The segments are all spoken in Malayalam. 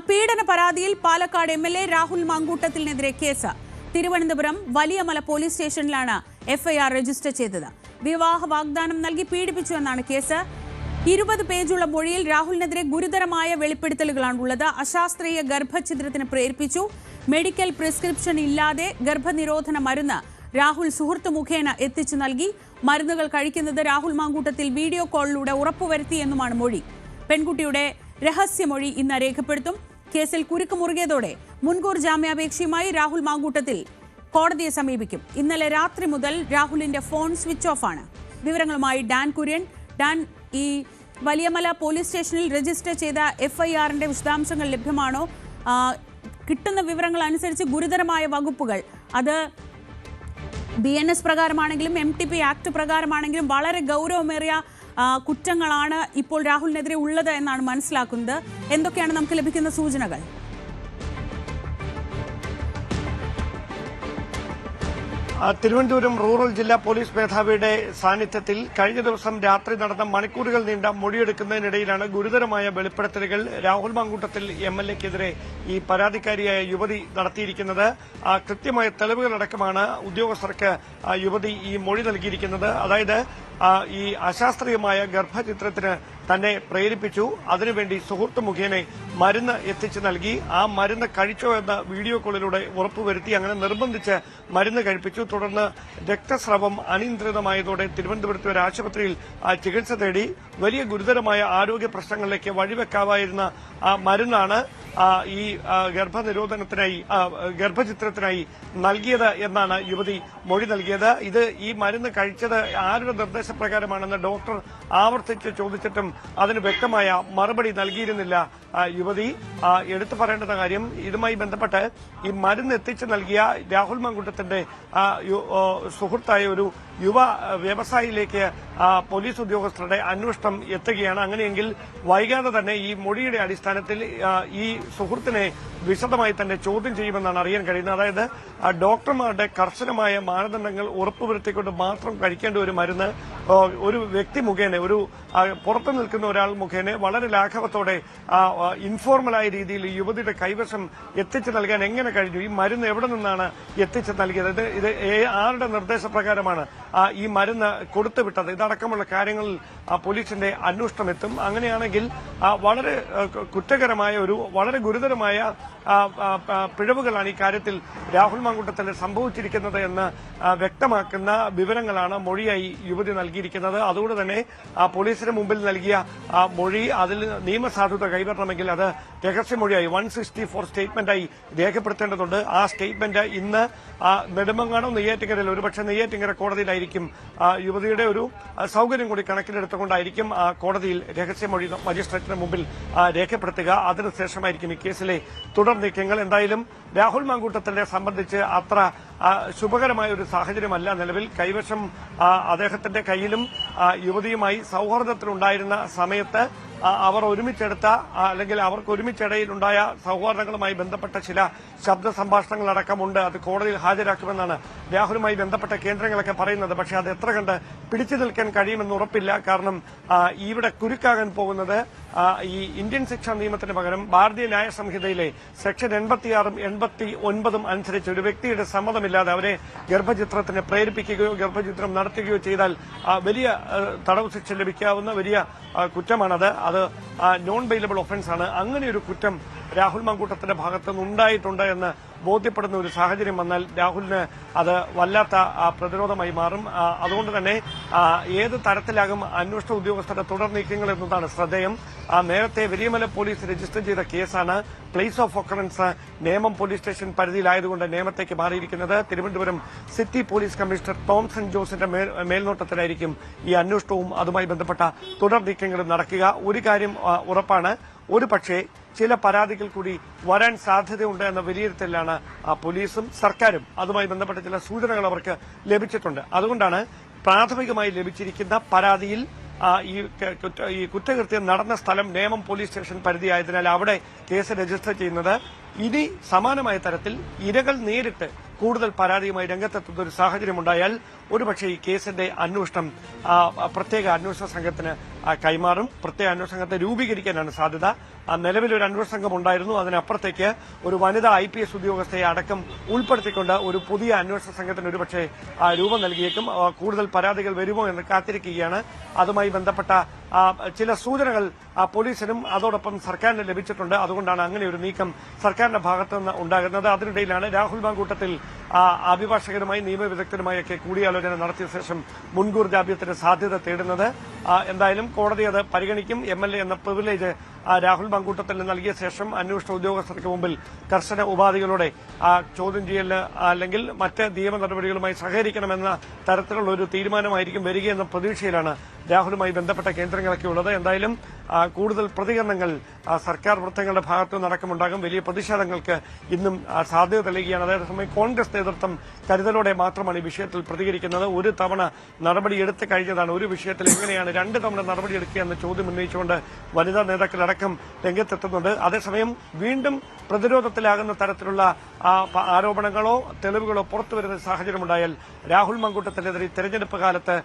പീഡന പരാതിയിൽ പാലക്കാട് MLA രാഹുൽ മാങ്കൂട്ടത്തിനെതിരെ കേസ്. തിരുവനന്തപുരം വലിയമല പോലീസ് സ്റ്റേഷനിലാണ് FIR രജിസ്റ്റർ ചെയ്തത്. വിവാഹ വാഗ്ദാനം നൽകി പീഡിപ്പിച്ചുവെന്നാണ് കേസ്. 20 പേജുള്ള മൊഴിയിൽ രാഹുലിനെതിരെ ഗുരുതരമായ വെളിപ്പെടുത്തലുകളാണുള്ളത്. അശാസ്ത്രീയ ഗർഭഛിദ്രത്തിന് പ്രേരിപ്പിച്ചു. മെഡിക്കൽ പ്രിസ്ക്രിപ്ഷൻ ഇല്ലാതെ ഗർഭനിരോധന മരുന്ന് രാഹുൽ സുഹൃത്ത് മുഖേന എത്തിച്ചു നൽകി. മരുന്നുകൾ കഴിക്കുന്നത് രാഹുൽ മാങ്കൂട്ടത്തിൽ വീഡിയോ കോളിലൂടെ ഉറപ്പുവരുത്തിയെന്നുമാണ് മൊഴി. പെൺകുട്ടിയുടെ രഹസ്യമൊഴി ഇന്ന് രേഖപ്പെടുത്തും. കേസിൽ കുരുക്ക് മുറുകിയതോടെ മുൻകൂർ ജാമ്യാപേക്ഷയുമായി രാഹുൽ മാങ്കൂട്ടത്തിൽ കോടതിയെ സമീപിക്കും. ഇന്നലെ രാത്രി മുതൽ രാഹുലിന്റെ ഫോൺ സ്വിച്ച് ഓഫ് ആണ്. വിവരങ്ങളുമായി ഡാൻ കുര്യൻ. ഡാൻ, ഈ വലിയമല പോലീസ് സ്റ്റേഷനിൽ രജിസ്റ്റർ ചെയ്ത FIRന്റെ വിശദാംശങ്ങൾ ലഭ്യമാണോ? കിട്ടുന്ന വിവരങ്ങൾ അനുസരിച്ച് ഗുരുതരമായ വകുപ്പുകൾ, അത് BNS പ്രകാരമാണെങ്കിലും MTP ആക്ട് പ്രകാരമാണെങ്കിലും വളരെ ഗൗരവമേറിയ കുറ്റങ്ങളാണ് ഇപ്പോൾ രാഹുലിനെതിരെ ഉള്ളത് എന്നാണ് മനസ്സിലാക്കുന്നത്. എന്തൊക്കെയാണ് നമുക്ക് ലഭിക്കുന്ന സൂചനകൾ? തിരുവനന്തപുരം റൂറൽ ജില്ലാ പോലീസ് മേധാവിയുടെ സാന്നിധ്യത്തിൽ കഴിഞ്ഞ ദിവസം രാത്രി നടന്ന മണിക്കൂറുകൾ നീണ്ട മൊഴിയെടുക്കുന്നതിനിടയിലാണ് ഗുരുതരമായ വെളിപ്പെടുത്തലുകൾ രാഹുൽ മാങ്കൂട്ടത്തിൽ MLAക്കെതിരെ ഈ പരാതിക്കാരിയായ യുവതി നടത്തിയിരിക്കുന്നത്. കൃത്യമായ തെളിവുകളടക്കമാണ് ഉദ്യോഗസ്ഥർക്ക് യുവതി ഈ മൊഴി നൽകിയിരിക്കുന്നത്. അതായത് ഈ അശാസ്ത്രീയമായ ഗർഭചിത്രത്തിന് തന്നെ പ്രേരിപ്പിച്ചു, അതിനുവേണ്ടി സുഹൃത്ത് മുഖേന മരുന്ന് എത്തിച്ചു നൽകി, ആ മരുന്ന് കഴിച്ചോ എന്ന വീഡിയോ കോളിലൂടെ ഉറപ്പുവരുത്തി, അങ്ങനെ നിർബന്ധിച്ച് മരുന്ന് കഴിപ്പിച്ചു. തുടർന്ന് രക്തസ്രവം അനിയന്ത്രിതമായതോടെ തിരുവനന്തപുരത്തെ ഒരു ആശുപത്രിയിൽ ചികിത്സ തേടി. വലിയ ഗുരുതരമായ ആരോഗ്യ പ്രശ്നങ്ങളിലേക്ക് വഴിവെക്കാമായിരുന്ന മരുന്നാണ് ഈ ഗർഭനിരോധനത്തിനായി ഗർഭചിത്രത്തിനായി നൽകിയത് എന്നാണ് യുവതി മൊഴി നൽകിയത്. ഈ മരുന്ന് കഴിച്ചത് ആരുടെ നിർദ്ദേശപ്രകാരമാണെന്ന് ഡോക്ടർ ആവർത്തിച്ച് ചോദിച്ചിട്ടും അതിന് വ്യക്തമായ മറുപടി നൽകിയിരുന്നില്ല യുവതി. എടുത്തു പറയേണ്ട കാര്യം, ഇതുമായി ബന്ധപ്പെട്ട് ഈ മരുന്ന് എത്തിച്ചു നൽകിയ രാഹുൽ മാങ്കൂട്ടത്തിന്റെ സുഹൃത്തായ ഒരു യുവ വ്യവസായിയിലേക്ക് പോലീസ് ഉദ്യോഗസ്ഥരുടെ അന്വേഷണം എത്തുകയാണ്. അങ്ങനെയെങ്കിൽ വൈകാതെ തന്നെ ഈ മൊഴിയുടെ അടിസ്ഥാനത്തിൽ ഈ സുഹൃത്തിനെ വിശദമായി തന്നെ ചോദ്യം ചെയ്യുമെന്നാണ് അറിയാൻ കഴിയുന്നത്. അതായത് ഡോക്ടർമാരുടെ കർശനമായ മാനദണ്ഡങ്ങൾ ഉറപ്പുവരുത്തിക്കൊണ്ട് മാത്രം കഴിക്കേണ്ട ഒരു മരുന്ന് ഒരു വ്യക്തി മുഖേന, ഒരു പുറത്തു നിൽക്കുന്ന ഒരാൾ മുഖേന വളരെ ലാഘവത്തോടെ ഇൻഫോർമലായ രീതിയിൽ ഈ യുവതിയുടെ കൈവശം എത്തിച്ചു നൽകാൻ എങ്ങനെ കഴിഞ്ഞു? ഈ മരുന്ന് എവിടെ നിന്നാണ് എത്തിച്ചു നൽകിയത്? ഇത് ആരുടെ നിർദ്ദേശപ്രകാരമാണ് ഈ മരുന്ന് കൊടുത്തുവിട്ടത്? ഇതടക്കമുള്ള കാര്യങ്ങളിൽ പോലീസിന്റെ അന്വേഷണം എത്തും. അങ്ങനെയാണെങ്കിൽ വളരെ കുറ്റകരമായ വളരെ ഗുരുതരമായ പിഴവുകളാണ് ഈ കാര്യത്തിൽ രാഹുൽ മാങ്കൂട്ടത്തിന് സംഭവിച്ചിരിക്കുന്നത് എന്ന് വ്യക്തമാക്കുന്ന വിവരങ്ങളാണ് മൊഴിയായി യുവതി നൽകിയിരിക്കുന്നത്. അതുകൊണ്ട് തന്നെ പോലീസിന് മുമ്പിൽ നൽകിയ മൊഴി, അതിൽ നിയമസാധുത കൈവരണമെങ്കിൽ അത് രഹസ്യമൊഴിയായി 164 സ്റ്റേറ്റ്മെന്റായി രേഖപ്പെടുത്തേണ്ടതുണ്ട്. ആ സ്റ്റേറ്റ്മെന്റ് ഇന്ന് നെടുമങ്ങാടോ നെയ്യാറ്റിങ്കരയിൽ, ഒരുപക്ഷെ നെയ്യാറ്റിങ്കര കോടതിയിലായിരിക്കും. യുവതിയുടെ ഒരു സൌകര്യം കൂടി കണക്കിലെടുത്തുകൊണ്ടായിരിക്കും കോടതിയിൽ രഹസ്യമൊഴി മജിസ്ട്രേറ്റിന് മുമ്പിൽ രേഖപ്പെടുത്തുക. അതിനുശേഷമായിരിക്കും ഈ കേസിലെ തുടർ നീക്കങ്ങൾ. എന്തായാലും രാഹുൽ മാങ്കൂട്ടത്തിനെ സംബന്ധിച്ച് അത്ര ശുഭകരമായ ഒരു സാഹചര്യമല്ല നിലവിൽ. കൈവശം അദ്ദേഹത്തിന്റെ കയ്യിലും യുവതിയുമായി സൌഹാർദ്ദത്തിലുണ്ടായിരുന്ന സമയത്ത് അവർ ഒരുമിച്ചെടുത്ത, അല്ലെങ്കിൽ അവർക്ക് ഒരുമിച്ചിടയിലുണ്ടായ സൌഹാർദ്ദങ്ങളുമായി ബന്ധപ്പെട്ട ചില ശബ്ദ സംഭാഷണങ്ങളടക്കമുണ്ട്. അത് കോടതിയിൽ ഹാജരാക്കുമെന്നാണ് രാഹുലുമായി ബന്ധപ്പെട്ട കേന്ദ്രങ്ങളൊക്കെ പറയുന്നത്. പക്ഷേ അത് എത്ര കണ്ട് പിടിച്ചു നിൽക്കാൻ കഴിയുമെന്ന് ഉറപ്പില്ല. കാരണം ഇവിടെ കുരുക്കാകാൻ പോകുന്നത് ഈ ഇന്ത്യൻ ശിക്ഷാ നിയമത്തിന് പകരം ഭാരതീയ ന്യായ സംഹിതയിലെ സെക്ഷൻ 86ഉം 89ഉം അനുസരിച്ച് ഒരു വ്യക്തിയുടെ സമ്മതമില്ലാതെ അവരെ ഗർഭചിത്രത്തിന് പ്രേരിപ്പിക്കുകയോ ഗർഭചിത്രം നടത്തുകയോ ചെയ്താൽ വലിയ തടവ് ശിക്ഷ ലഭിക്കാവുന്ന വലിയ കുറ്റമാണത്. അത് നോൺ ബെയിലബിൾ ഒഫൻസ് ആണ്. അങ്ങനെയൊരു കുറ്റം രാഹുൽ മാങ്കൂട്ടത്തിന്റെ ഭാഗത്തുനിന്ന് ഉണ്ടായിട്ടുണ്ട് എന്ന് ബോധ്യപ്പെടുന്ന ഒരു സാഹചര്യം വന്നാൽ രാഹുലിന് അത് വല്ലാത്ത പ്രതിരോധമായി മാറും. അതുകൊണ്ട് തന്നെ ഏത് തരത്തിലാകും അന്വേഷണ ഉദ്യോഗസ്ഥരുടെ തുടർ നീക്കങ്ങൾ എന്നതാണ് ശ്രദ്ധേയം. നേരത്തെ വലിയമല പോലീസ് രജിസ്റ്റർ ചെയ്ത കേസാണ്. Place of occurrence Nemam police station പരിധിയിലായതുകൊണ്ട് നേമത്തേക്ക് മാറിയിരിക്കുന്നത്. Thiruvananthapuram city police commissioner Thomson ജോസിന്റെ മേൽനോട്ടത്തിലായിരിക്കും ഈ അന്വേഷണവും അതുമായി ബന്ധപ്പെട്ട തുടർ നീക്കങ്ങളും നടക്കുക. ഒരു കാര്യം ഉറപ്പാണ്, ഒരു പക്ഷേ ചില പരാതികൾ കൂടി വരാൻ സാധ്യതയുണ്ട് എന്ന വിലയിരുത്തലാണ് പോലീസും സർക്കാരും. അതുമായി ബന്ധപ്പെട്ട ചില സൂചനകൾ അവർക്ക് ലഭിച്ചിട്ടുണ്ട്. അതുകൊണ്ടാണ് പ്രാഥമികമായി ലഭിച്ചിരിക്കുന്ന പരാതിയിൽ ഈ കുറ്റകൃത്യം നടന്ന സ്ഥലം നേമം പോലീസ് സ്റ്റേഷൻ പരിധിയായതിനാൽ അവിടെ കേസ് രജിസ്റ്റർ ചെയ്യുന്നത്. ഇനി സമാനമായ തരത്തിൽ ഇരകൾ നേരിട്ട് കൂടുതൽ പരാതിയുമായി രംഗത്തെത്തുന്ന ഒരു സാഹചര്യമുണ്ടായാൽ ഒരുപക്ഷെ ഈ കേസിന്റെ അന്വേഷണം പ്രത്യേക അന്വേഷണ സംഘത്തിന് കൈമാറും. പ്രത്യേക അന്വേഷണ സംഘത്തെ രൂപീകരിക്കാനാണ് സാധ്യത. നിലവിൽ ഒരു അന്വേഷണ സംഘം ഉണ്ടായിരുന്നു. അതിനപ്പുറത്തേക്ക് ഒരു വനിതാ IPS ഉദ്യോഗസ്ഥയെ അടക്കം ഉൾപ്പെടുത്തിക്കൊണ്ട് ഒരു പുതിയ അന്വേഷണ സംഘത്തിന് ഒരുപക്ഷെ രൂപം നൽകിയേക്കും. കൂടുതൽ പരാതികൾ വരുമോ എന്ന് കാത്തിരിക്കുകയാണ്. അതുമായി ബന്ധപ്പെട്ട ചില സൂചനകൾ പോലീസിനും അതോടൊപ്പം സർക്കാരിന് ലഭിച്ചിട്ടുണ്ട്. അതുകൊണ്ടാണ് അങ്ങനെ ഒരു നീക്കം സർക്കാരിന്റെ ഭാഗത്തു നിന്ന് ഉണ്ടാകുന്നത്. അതിനിടയിലാണ് രാഹുൽ മാങ്കൂട്ടത്തിൽ അഭിഭാഷകരുമായി നിയമവിദഗ്ധരുമായൊക്കെ കൂടിയാലോചന നടത്തിയ ശേഷം മുൻകൂർ ജാമ്യത്തിന് സാധ്യത തേടുന്നത്. എന്തായാലും കോടതി അത് പരിഗണിക്കും. MLA എന്ന പ്രിവിലേജ് രാഹുൽ മാങ്കൂട്ടത്തിന് നൽകിയ ശേഷം അന്വേഷണ ഉദ്യോഗസ്ഥർക്ക് മുമ്പിൽ കർശന ഉപാധികളോടെ ചോദ്യം ചെയ്യലിന് അല്ലെങ്കിൽ മറ്റ് നിയമ നടപടികളുമായി സഹകരിക്കണമെന്ന തരത്തിലുള്ള ഒരു തീരുമാനമായിരിക്കും വരികയെന്ന പ്രതീക്ഷയിലാണ് രാഹുലുമായി ബന്ധപ്പെട്ട കേന്ദ്രങ്ങളൊക്കെ ഉള്ളത്. എന്തായാലും കൂടുതൽ പ്രതികരണങ്ങൾ സർക്കാർ വൃത്തങ്ങളുടെ ഭാഗത്തു നിന്നടക്കമുണ്ടാകും. വലിയ പ്രതിഷേധങ്ങൾക്ക് ഇന്നും സാധ്യത തെളിയുകയാണ്. അതേസമയം കോൺഗ്രസ് നേതൃത്വം കരുതലോടെ മാത്രമാണ് ഈ വിഷയത്തിൽ പ്രതികരിക്കുന്നത്. ഒരു തവണ നടപടിയെടുത്ത് കഴിഞ്ഞതാണ്. ഒരു വിഷയത്തിൽ എങ്ങനെയാണ് 2 തവണ നടപടിയെടുക്കുക എന്ന ചോദ്യം ഉന്നയിച്ചുകൊണ്ട് വനിതാ നേതാക്കളടക്കം രംഗത്തെത്തുന്നുണ്ട്. അതേസമയം വീണ്ടും പ്രതിരോധത്തിലാകുന്ന തരത്തിലുള്ള ആരോപണങ്ങളോ തെളിവുകളോ പുറത്തുവരുന്ന സാഹചര്യമുണ്ടായാൽ രാഹുൽ മാങ്കൂട്ടത്തിനെതിരെ തെരഞ്ഞെടുപ്പ് കാലത്ത്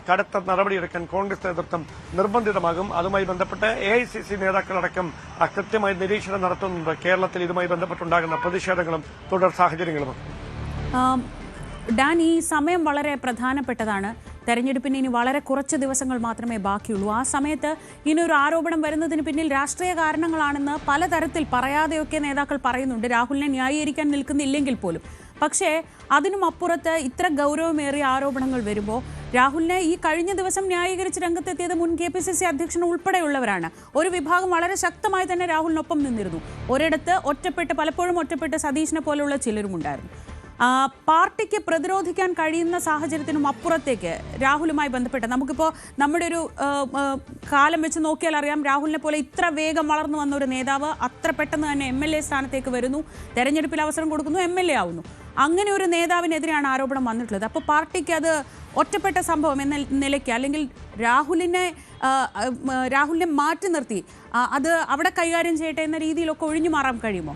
കടുത്ത നടപടിയെടുക്കാൻ കോൺഗ്രസ് നേതൃത്വം നിർബന്ധിതമാകും. അതുമായി ബന്ധപ്പെട്ട് AICC നേതാക്കളടക്കം കൃത്യമായി നിരീക്ഷണം നടത്തുന്നുണ്ട്. കേരളത്തിൽ ഇതുമായി ബന്ധപ്പെട്ടുണ്ടാകുന്ന പ്രതിഷേധങ്ങളും തുടർ സാഹചര്യങ്ങളും. ഡാൻ, ഈ സമയം വളരെ പ്രധാനപ്പെട്ടതാണ്. തെരഞ്ഞെടുപ്പിന് ഇനി വളരെ കുറച്ച് ദിവസങ്ങൾ മാത്രമേ ബാക്കിയുള്ളൂ. ആ സമയത്ത് ഇനി ഒരു ആരോപണം വരുന്നതിന് പിന്നിൽ രാഷ്ട്രീയ കാരണങ്ങളാണെന്ന് പലതരത്തിൽ പറയാതെയൊക്കെ നേതാക്കൾ പറയുന്നുണ്ട്, രാഹുലിനെ ന്യായീകരിക്കാൻ നിൽക്കുന്നില്ലെങ്കിൽ പോലും. പക്ഷേ അതിനും അപ്പുറത്ത് ഇത്ര ഗൗരവമേറിയ ആരോപണങ്ങൾ വരുമ്പോൾ രാഹുലിനെ ഈ കഴിഞ്ഞ ദിവസം ന്യായീകരിച്ച് രംഗത്തെത്തിയത് മുൻ KPCC അധ്യക്ഷൻ ഉൾപ്പെടെയുള്ളവരാണ്. ഒരു വിഭാഗം വളരെ ശക്തമായി തന്നെ രാഹുലിനൊപ്പം നിന്നിരുന്നു. ഒരിടത്ത് പലപ്പോഴും ഒറ്റപ്പെട്ട് സതീഷിനെ പോലെയുള്ള ചിലരുമുണ്ടായിരുന്നു. പാർട്ടിക്ക് പ്രതിരോധിക്കാൻ കഴിയുന്ന സാഹചര്യത്തിനും അപ്പുറത്തേക്ക് രാഹുലുമായി ബന്ധപ്പെട്ട് നമുക്കിപ്പോൾ നമ്മുടെ ഒരു കാലം വെച്ച് നോക്കിയാൽ അറിയാം, രാഹുലിനെ പോലെ ഇത്ര വേഗം വളർന്നു വന്ന ഒരു നേതാവ് അത്ര പെട്ടെന്ന് തന്നെ MLA സ്ഥാനത്തേക്ക് വരുന്നു, തെരഞ്ഞെടുപ്പിൽ അവസരം കൊടുക്കുന്നു, MLA ആവുന്നു. അങ്ങനെ ഒരു നേതാവിനെതിരെയാണ് ആരോപണം വന്നിട്ടുള്ളത്. അപ്പോൾ പാർട്ടിക്ക് അത് ഒറ്റപ്പെട്ട സംഭവം എന്ന നിലയ്ക്ക് അല്ലെങ്കിൽ രാഹുലിനെ മാറ്റി നിർത്തി അത് അവിടെ കൈകാര്യം ചെയ്യട്ടെ എന്ന രീതിയിലൊക്കെ ഒഴിഞ്ഞു മാറാൻ കഴിയുമോ?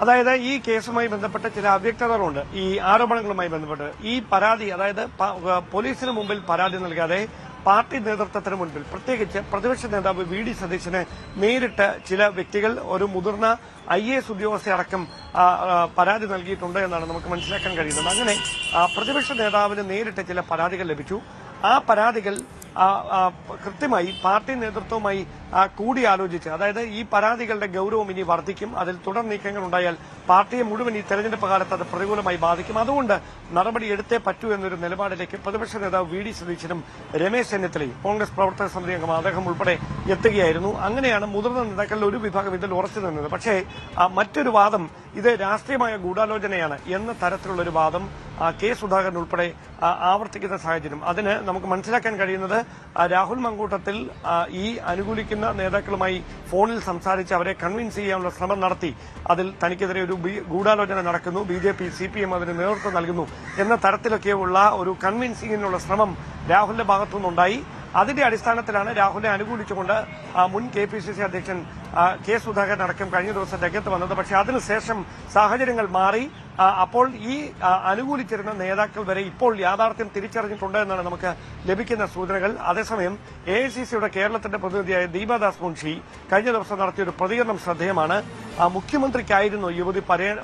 അതായത് ഈ കേസുമായി ബന്ധപ്പെട്ട് ചില അവ്യക്തതകളുണ്ട്. ഈ ആരോപണങ്ങളുമായി ബന്ധപ്പെട്ട് ഈ പരാതി, അതായത് പോലീസിന് മുമ്പിൽ പരാതി നൽകാതെ പാർട്ടി നേതൃത്വത്തിന് മുൻപിൽ, പ്രത്യേകിച്ച് പ്രതിപക്ഷ നേതാവ് VD സതീശന് നേരിട്ട് ചില വ്യക്തികൾ, ഒരു മുതിർന്ന IAS ഉദ്യോഗസ്ഥയടക്കം പരാതി നൽകിയിട്ടുണ്ട് എന്നാണ് നമുക്ക് മനസ്സിലാക്കാൻ കഴിയുന്നത്. അങ്ങനെ പ്രതിപക്ഷ നേതാവിന് നേരിട്ട് ചില പരാതികൾ ലഭിച്ചു. ആ പരാതികൾ കൃത്യമായി പാർട്ടി നേതൃത്വവുമായി കൂടിയാലോചിച്ച്, അതായത് ഈ പരാതികളുടെ ഗൌരവം ഇനി വർദ്ധിക്കും, അതിൽ തുടർ നീക്കങ്ങൾ ഉണ്ടായാൽ പാർട്ടിയെ മുഴുവൻ ഈ തെരഞ്ഞെടുപ്പ് കാലത്ത് അത് പ്രതികൂലമായി ബാധിക്കും, അതുകൊണ്ട് നടപടി എടുത്തേ പറ്റൂ എന്നൊരു നിലപാടിലേക്ക് പ്രതിപക്ഷ നേതാവ് VD സതീശനും രമേശ് ചെന്നിത്തലയും കോൺഗ്രസ് പ്രവർത്തക സമിതി അംഗം അദ്ദേഹം ഉൾപ്പെടെ എത്തുകയായിരുന്നു. അങ്ങനെയാണ് മുതിർന്ന നേതാക്കളിൽ ഒരു വിഭാഗം ഇതിൽ ഉറച്ചു നിന്നത്. പക്ഷേ മറ്റൊരു വാദം ഇത് രാഷ്ട്രീയമായ ഗൂഢാലോചനയാണ് എന്ന തരത്തിലുള്ളൊരു വാദം K. സുധാകരൻ ഉൾപ്പെടെ ആവർത്തിക്കുന്ന സാഹചര്യം. അതിന് നമുക്ക് മനസ്സിലാക്കാൻ കഴിയുന്നത് രാഹുൽ മാങ്കൂട്ടത്തിൽ ഈ അനുകൂലിക്കുന്ന നേതാക്കളുമായി ഫോണിൽ സംസാരിച്ച് അവരെ കൺവിൻസ് ചെയ്യാനുള്ള ശ്രമം നടത്തി. അതിൽ തനിക്കെതിരെ ഒരു ഗൂഢാലോചന നടക്കുന്നു, BJP CPM അതിന് നേതൃത്വം നൽകുന്നു എന്ന തരത്തിലൊക്കെയുള്ള ഒരു കൺവിൻസിങ്ങിനുള്ള ശ്രമം രാഹുലിന്റെ ഭാഗത്തുനിന്നുണ്ടായി. അതിന്റെ അടിസ്ഥാനത്തിലാണ് രാഹുലിനെ അനുകൂലിച്ചുകൊണ്ട് മുൻ KPCC അധ്യക്ഷൻ K. സുധാകരൻ അടക്കം കഴിഞ്ഞ ദിവസം രംഗത്ത് വന്നത്. പക്ഷേ അതിനുശേഷം സാഹചര്യങ്ങൾ മാറി. അപ്പോൾ ഈ അനുകൂലിച്ചിരുന്ന നേതാക്കൾ വരെ ഇപ്പോൾ യാഥാർത്ഥ്യം തിരിച്ചറിഞ്ഞിട്ടുണ്ട് എന്നാണ് നമുക്ക് ലഭിക്കുന്ന സൂചനകൾ. അതേസമയം AICCയുടെ കേരളത്തിന്റെ പ്രതിനിധിയായ ദീപാദാസ് മുൻഷി കഴിഞ്ഞ ദിവസം നടത്തിയൊരു പ്രതികരണം ശ്രദ്ധേയമാണ്. മുഖ്യമന്ത്രിക്കായിരുന്നു യുവതി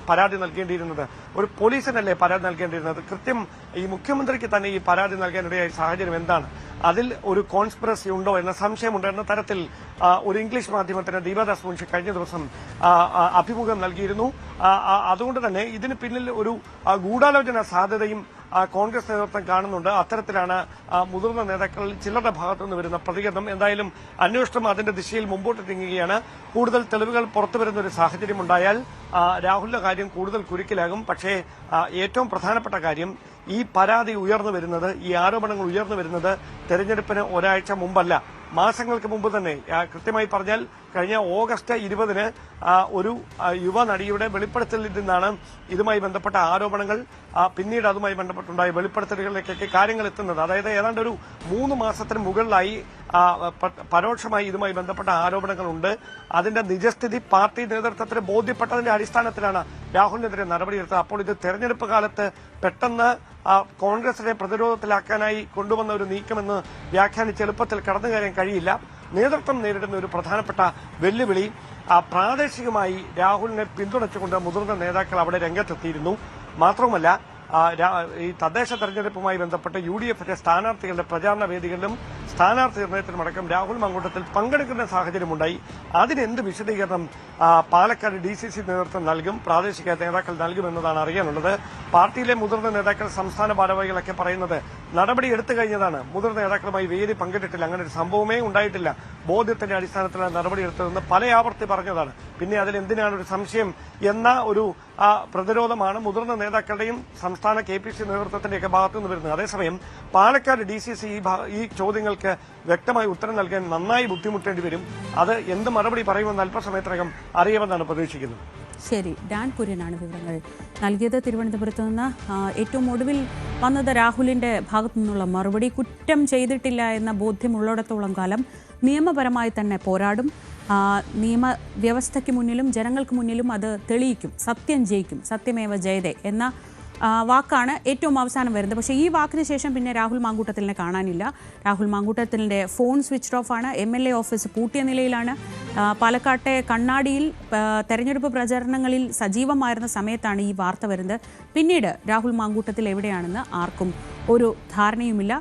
പരാതി നൽകേണ്ടിയിരുന്നത്, ഒരു പോലീസിനല്ലേ പരാതി നൽകേണ്ടിയിരുന്നത്? കൃത്യം ഈ മുഖ്യമന്ത്രിക്ക് തന്നെ ഈ പരാതി നൽകാനിടയായ സാഹചര്യം എന്താണ്? അതിൽ ഒരു കോൺസ്പിറസി ഉണ്ടോ എന്ന സംശയമുണ്ട് എന്ന തരത്തിൽ ഒരു ഇംഗ്ലീഷ് മാധ്യമത്തിന് ദീപാദാസ് മുൻഷി കഴിഞ്ഞ ദിവസം അഭിമുഖം നൽകിയിരുന്നു. അതുകൊണ്ട് തന്നെ ഇതിന് പിന്നിൽ ഒരു ഗൂഢാലോചന സാധ്യതയും കോൺഗ്രസ് നേതൃത്വം കാണുന്നുണ്ട്. അത്തരത്തിലാണ് മുതിർന്ന നേതാക്കളിൽ ചിലരുടെ ഭാഗത്തുനിന്ന് വരുന്ന പ്രതികരണം. എന്തായാലും അന്വേഷണം അതിന്റെ ദിശയിൽ മുമ്പോട്ട് നീങ്ങുകയാണ്. കൂടുതൽ തെളിവുകൾ പുറത്തുവരുന്ന ഒരു സാഹചര്യമുണ്ടായാൽ രാഹുലിന്റെ കാര്യം കൂടുതൽ കുരുക്കിലാകും. പക്ഷേ ഏറ്റവും പ്രധാനപ്പെട്ട കാര്യം, ഈ പരാതി ഉയർന്നു വരുന്നത്, ഈ ആരോപണങ്ങൾ ഉയർന്നു വരുന്നത് തെരഞ്ഞെടുപ്പിന് ഒരാഴ്ച മുമ്പല്ല, മാസങ്ങൾക്ക് മുമ്പ് തന്നെ. കൃത്യമായി പറഞ്ഞാൽ കഴിഞ്ഞ ഓഗസ്റ്റ് 20-ന് ഒരു യുവനടിയുടെ വെളിപ്പെടുത്തലിൽ നിന്നാണ് ഇതുമായി ബന്ധപ്പെട്ട ആരോപണങ്ങൾ പിന്നീട് അതുമായി ബന്ധപ്പെട്ടുണ്ടായ വെളിപ്പെടുത്തലുകളിലേക്കൊക്കെ കാര്യങ്ങൾ എത്തുന്നത്. അതായത് ഏതാണ്ട് ഒരു 3 മാസത്തിന് മുകളിലായി പരോക്ഷമായി ഇതുമായി ബന്ധപ്പെട്ട ആരോപണങ്ങളുണ്ട്. അതിന്റെ നിജസ്ഥിതി പാർട്ടി നേതൃത്വത്തിന് ബോധ്യപ്പെട്ടതിന്റെ അടിസ്ഥാനത്തിലാണ് രാഹുലിനെതിരെ നടപടിയെടുത്തത്. അപ്പോൾ ഇത് തെരഞ്ഞെടുപ്പ് കാലത്ത് പെട്ടെന്ന് കോൺഗ്രസിനെ പ്രതിരോധത്തിലാക്കാനായി കൊണ്ടുവന്ന ഒരു നീക്കമെന്ന് വ്യാഖ്യാനിച്ച് എളുപ്പത്തിൽ കടന്നു കയറാൻ കഴിയില്ല. നേതൃത്വം നേരിടുന്ന ഒരു പ്രധാനപ്പെട്ട വെല്ലുവിളി പ്രാദേശികമായി രാഹുലിനെ പിന്തുണച്ചുകൊണ്ട് മുതിർന്ന നേതാക്കൾ അവിടെ രംഗത്തെത്തിയിരുന്നു. മാത്രവുമല്ല ഈ തദ്ദേശ തെരഞ്ഞെടുപ്പുമായി ബന്ധപ്പെട്ട് UDFന്റെ സ്ഥാനാർത്ഥികളുടെ പ്രചാരണ വേദികളിലും സ്ഥാനാർത്ഥി നിർണയത്തിലുമടക്കം രാഹുൽ മങ്കൂട്ടത്തിൽ പങ്കെടുക്കുന്ന സാഹചര്യമുണ്ടായി. അതിനെന്ത് വിശദീകരണം പാലക്കാട് DCC നേതൃത്വം നൽകും, പ്രാദേശിക നേതാക്കൾ നൽകുമെന്നതാണ് അറിയാനുള്ളത്. പാർട്ടിയിലെ മുതിർന്ന നേതാക്കൾ, സംസ്ഥാന ഭാരവാഹികളൊക്കെ പറയുന്നത് നടപടി എടുത്തു കഴിഞ്ഞതാണ്, മുതിർന്ന നേതാക്കളുമായി വേദി പങ്കിട്ടിട്ടില്ല, അങ്ങനെ ഒരു സംഭവമേ ഉണ്ടായിട്ടില്ല, ബോധ്യത്തിന്റെ അടിസ്ഥാനത്തിലാണ് നടപടിയെടുത്തതെന്ന് പല ആവർത്തി പറഞ്ഞതാണ്. പിന്നെ അതിലെന്തിനാണ് ഒരു സംശയം എന്ന ഒരു പ്രതിരോധമാണ് മുതിർന്ന നേതാക്കളുടെയും സംസ്ഥാന KPC നേതൃത്വത്തിന്റെയൊക്കെ ഭാഗത്തു നിന്ന് വരുന്നത്. അതേസമയം പാലക്കാട് DCC ഈ ചോദ്യങ്ങൾക്ക് വ്യക്തമായി ഉത്തരം നൽകാൻ നന്നായി ബുദ്ധിമുട്ടേണ്ടി വരും. അത് എന്ത് മറുപടി പറയുമെന്ന് അല്പസമയത്തിനകം അറിയാമെന്നാണ് പ്രതീക്ഷിക്കുന്നത്. ശരി, ഡാൻ കുര്യനാണ് വിവരങ്ങൾ നൽകിയത് തിരുവനന്തപുരത്ത് നിന്ന്. ഏറ്റവും ഒടുവിൽ വന്നത് രാഹുലിന്റെ ഭാഗത്തു നിന്നുള്ള മറുപടി. കുറ്റം ചെയ്തിട്ടില്ല എന്ന ബോധ്യമുള്ളിടത്തോളം കാലം നിയമപരമായി തന്നെ പോരാടും, നിയമവ്യവസ്ഥയ്ക്ക് മുന്നിലും ജനങ്ങൾക്ക് മുന്നിലും അത് തെളിയിക്കും, സത്യം ജയിക്കും, സത്യമേവ ജയതേ എന്ന വാക്കാണ് ഏറ്റവും അവസാനം വരുന്നത്. പക്ഷേ ഈ വാക്കിന് ശേഷം പിന്നെ രാഹുൽ മാങ്കൂട്ടത്തിലിനെ കാണാനില്ല. രാഹുൽ മാങ്കൂട്ടത്തിലിൻ്റെ ഫോൺ സ്വിച്ച് ഓഫ് ആണ്. MLA ഓഫീസ് പൂട്ടിയ നിലയിലാണ്. പാലക്കാട്ടെ കണ്ണാടിയിൽ തെരഞ്ഞെടുപ്പ് പ്രചരണങ്ങളിൽ സജീവമായിരുന്ന സമയത്താണ് ഈ വാർത്ത വരുന്നത്. പിന്നീട് രാഹുൽ മാങ്കൂട്ടത്തിൽ എവിടെയാണെന്ന് ആർക്കും ഒരു ധാരണയുമില്ല.